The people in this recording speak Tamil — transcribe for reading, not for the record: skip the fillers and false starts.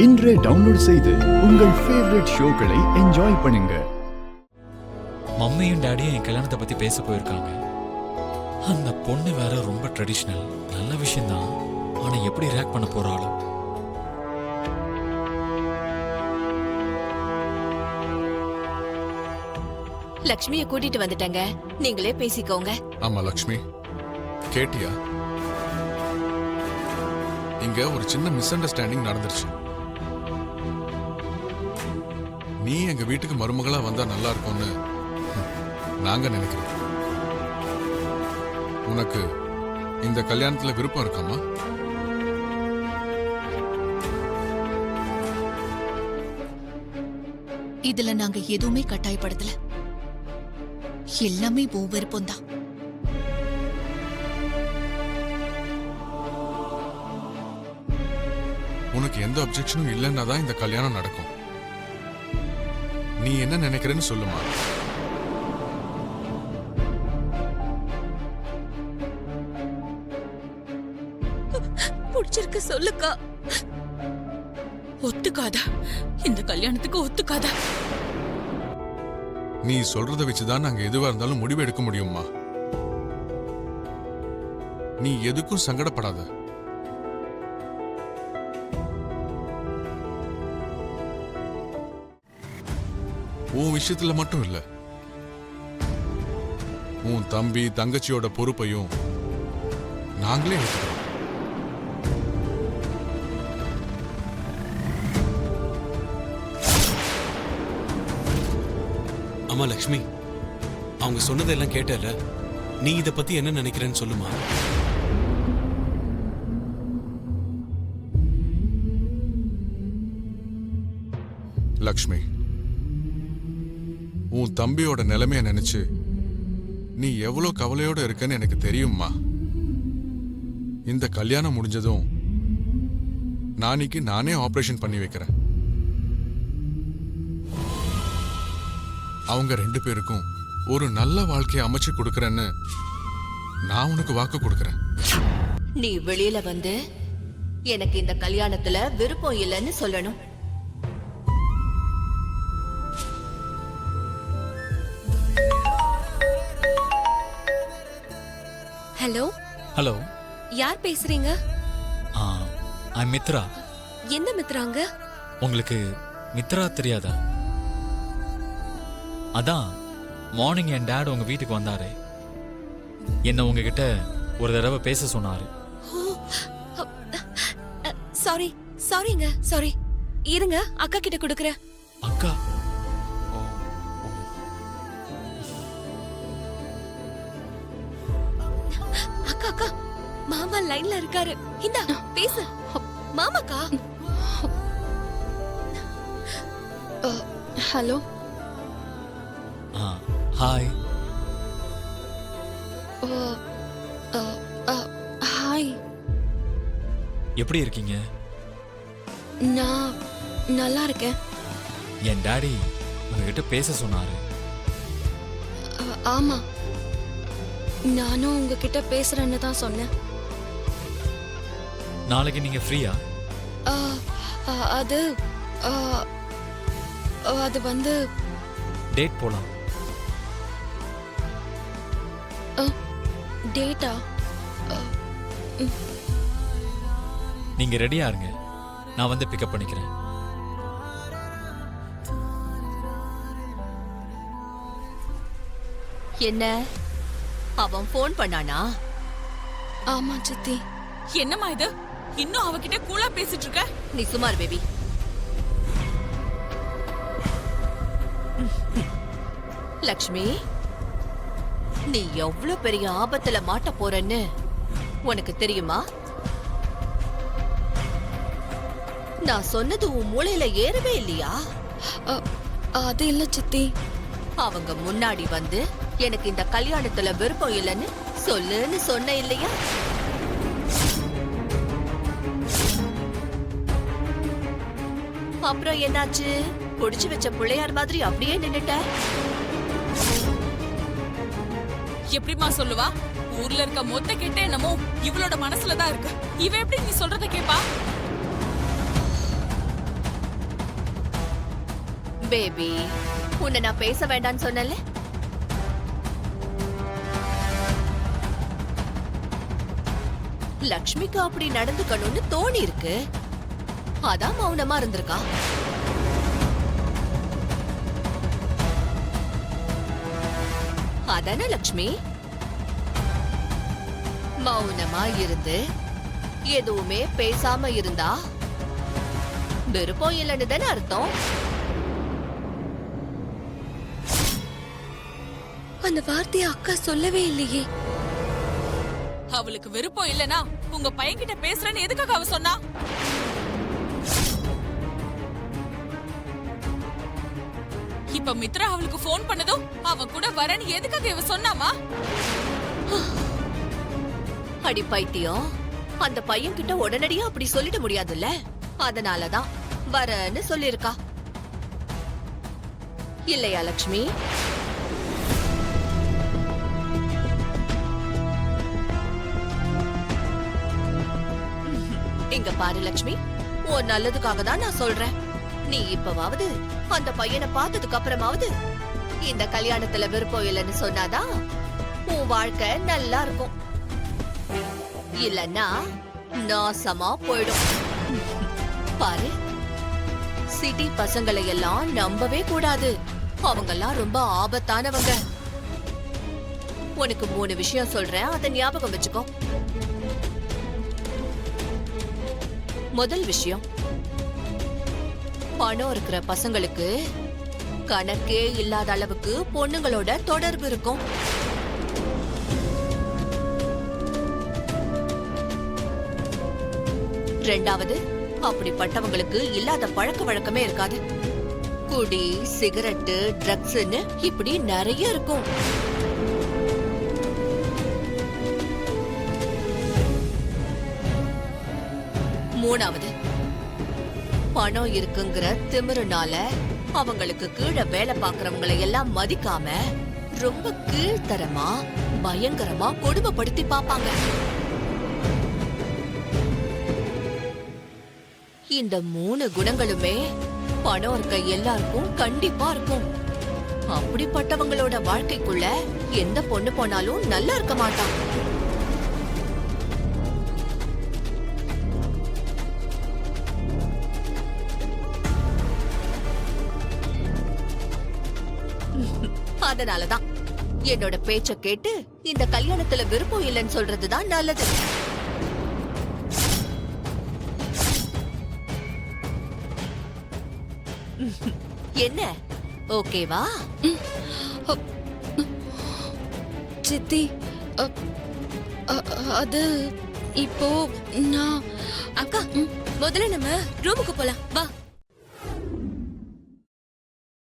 இன்றே டவுன்லோட் செய்து உங்கள் ஃபேவரட் ஷோக்களை என்ஜாய் பண்ணுங்க. மம்மியும் டாடியும் என் கல்யாணத்தை பத்தி பேச போயிருக்காங்க. அந்த பொண்ணு வேற ரொம்ப ட்ரெடிஷ்னல். நல்ல விஷயம்தான், ஆனா எப்படி ரியாக்ட் பண்ண போறாளோ? லக்ஷ்மியை கூட்டிட்டு வந்துட்டங்க, நீங்களே பேசிக்கோங்க. ஆமா லக்ஷ்மி, கேட்டியா? இங்க ஒரு சின்ன மிஸ் அண்டர்ஸ்டாண்டிங் நடந்துருச்சு. நீ எங்க வீட்டுக்கு மருமகளா வந்தா நல்லா இருக்கும்னு நாங்க நினைக்கிறோம். உனக்கு இந்த கல்யாணத்துல விருப்பம் இருக்காமா? இதுல நாங்க எதுவுமே கட்டாயப்படுத்தல, எல்லாமே உன் விருப்பம் தான். உனக்கு எந்த அப்செக்ஷனும் இல்லைன்னா தான் இந்த கல்யாணம் நடக்கும். நீ என்ன நினைக்கிறேன்னு சொல்லுமா. பிடிச்சிருக்க சொல்லுக்கா. ஒத்துக்காதா, இந்த கல்யாணத்துக்கு ஒத்துக்காதா? நீ சொல்றத வச்சுதான் நாங்க எதுவா இருந்தாலும் முடிவு எடுக்க முடியுமா. நீ எதுக்கும் சங்கடப்படாத. உன் விஷயத்துல மட்டும் இல்ல, உன் தம்பி தங்கச்சியோட பொறுப்பையும் நாங்களே எடுத்துக்கிறோம். ஆமா லக்ஷ்மி, அவங்க சொன்னதெல்லாம் கேட்டல, நீ இத பத்தி என்ன நினைக்கிறேன்னு சொல்லுமா. லக்ஷ்மி, உன் தம்பியோட நிலைமைய நினைச்சு நீ எவ்வளவு கவலையோட இருக்கன்னு எனக்கு தெரியும்மா. இந்த கல்யாணம் முடிஞ்சதும் நாளைக்கு நானே ஆபரேஷன் பண்ணி வைக்கிறேன். அவங்க 2 பேருக்கும் ஒரு நல்ல வாழ்க்கையை அமைச்சு கொடுக்கறேன்னு நான் உனக்கு வாக்கு கொடுக்கறேன். நீ வெளியில வந்து எனக்கு இந்த கல்யாணத்துல விருப்பம் இல்லைன்னு சொல்லணும். ஹலோ ஹலோ, யார் பேசுறீங்க? ஐ மித்ரா. எந்த மித்ராங்க? உங்களுக்கு மித்ரா தெரியாதா? அதான் மார்னிங் என் டேட் உங்க வீட்டுக்கு வந்தாரு. என்ன உங்ககிட்ட ஒரு தடவை பேச சொன்னாரு. சாரி சாரிங்க, சாரி. இருங்க, அக்கா கிட்ட கொடுக்கறேன். அக்கா? அக்கா அக்கா, மாமா லைன்ல இருக்காரு. இந்தா பேசு. மாமாக்கா. ஹலோ. ஹாய். ஹாய். எப்படி இருக்கீங்க? நான் நல்லா இருக்கேன். என் டாடி உங்ககிட்ட பேச சொன்னாரு. ஆமா, நானும் உங்ககிட்ட பேசுறேன்னு தான் சொன்னேன். நாளைக்கு நீங்க ஃப்ரீயா? அது அது வந்து டேட் போலாம். டேட்டா? நீங்க ரெடியா இருங்க, நான் வந்து பிக்கப் பண்ணிக்கிறேன். என்ன, அவன் போன் பண்ணானா? ஆமா சித்தி. என்னம்மா இது, இன்னும் அவகிட்ட கூலா பேசிட்டு இருக்க? நீ சுமார் பேபி. லக்ஷ்மி, நீ எவ்வளவு பெரிய ஆபத்துல மாட்ட போறன்னு உனக்கு தெரியுமா? நான் சொன்னது உன் மூளையில ஏறவே இல்லையா? அது இல்ல சித்தி. அவங்க முன்னாடி வந்து எனக்கு இந்த கல்யாணத்துல விருப்பம் இல்லைன்னு சொல்லுன்னு சொன்ன இல்லையா? அப்புறம் என்னாச்சு? புடிச்சு வச்ச பிள்ளையார் மாதிரி அப்படியே நின்னுட்ட. எப்படிமா சொல்லுவா? ஊர்ல இருக்க மொத்த கெட்ட என்னமோ இவளோட மனசுலதான் இருக்கு. இவ எப்படி நீ சொல்றத கேப்பா? பேபி, உன்னை நான் பேச வேண்டாம்னு சொன்னேன்ல. லக்ஷ்மிக்கு அப்படி நடந்துக்கணும்னு தோணி இருக்கு, அதான் மௌனமா இருந்திருக்கா. அதானே லக்ஷ்மி? மௌனமா இருந்து எதுவுமே பேசாம இருந்தா விருப்பம் இல்லைன்னு தானே அர்த்தம். அந்த வார்த்தையை அக்கா சொல்லவே இல்லையே. அவளுக்கு விருப்பம் இல்லனா உங்க பையன்கிட்ட பேசுறேன்னு எதுக்காக அவ சொன்னா? இப்ப மித்ரா அவளுக்கு போன் பண்ணதும் அவன் கூட வரேன்னு எதுக்காக இவ சொன்னாமா? அடி பைத்தியம், அந்த பையன் கிட்ட உடனடியா அப்படி சொல்லிட முடியாதுல்ல, அதனாலதான் வரேன்னு சொல்லிருக்கா. இல்லையா லக்ஷ்மி? இங்க பாரு லக்ஷ்மி, உன் நல்லதுக்காக தான் நான் சொல்றேன். நீ இப்பவாவது அந்த பையனை பார்த்ததுக்கு அப்புறமாவது இந்த கல்யாணத்துல விருப்பம் இல்லைன்னு சொன்னாதான் உன் வாழ்க்கை நல்லா இருக்கும். இல்லன்னா நாசமா போயிடும். பாரு, சிட்டி பசங்களை எல்லாம் நம்பவே கூடாது. அவங்கெல்லாம் ரொம்ப ஆபத்தானவங்க. உனக்கு 3 விஷயம் சொல்றேன், அதை ஞாபகம் வச்சுக்கோ. முதல் விஷயம், பணம் இருக்கிற பசங்களுக்கு கணக்கே இல்லாத அளவுக்கு பொண்ணுங்களோட தொடர்பு இருக்கும். ரெண்டாவது, அப்படிப்பட்டவங்களுக்கு இல்லாத பழக்க வழக்கமே இருக்காது. குடி, சிகரெட்டு, ட்ரக்ஸ்னு இப்படி நிறைய இருக்கும். மூணாவது, பணம் இருக்குங்கிற திமிருனால அவங்களுக்கு கீழே வேலை பார்க்கறவங்களை எல்லாம் மதிக்காம ரொம்ப கீழ்த்தரமா பயங்கரமா கொடுமைப்படுத்தி பாப்பாங்க. இந்த 3 குணங்களுமே பணம் இருக்க எல்லாருக்கும் கண்டிப்பா இருக்கும். அப்படிப்பட்டவங்களோட வாழ்க்கைக்குள்ள எந்த பொண்ணு போனாலும் நல்லா இருக்க மாட்டான். அதனாலதான் என்னோட பேச்ச கேட்டு இந்த கல்யாணத்துல விருப்பம் இல்லைன்னு சொல்றதுதான் நல்லது. என்ன ஓகேவா? சித்தி, அது இப்போ நான் அக்கா, முதல்ல நம்ம ரூமுக்கு போலாம் வா.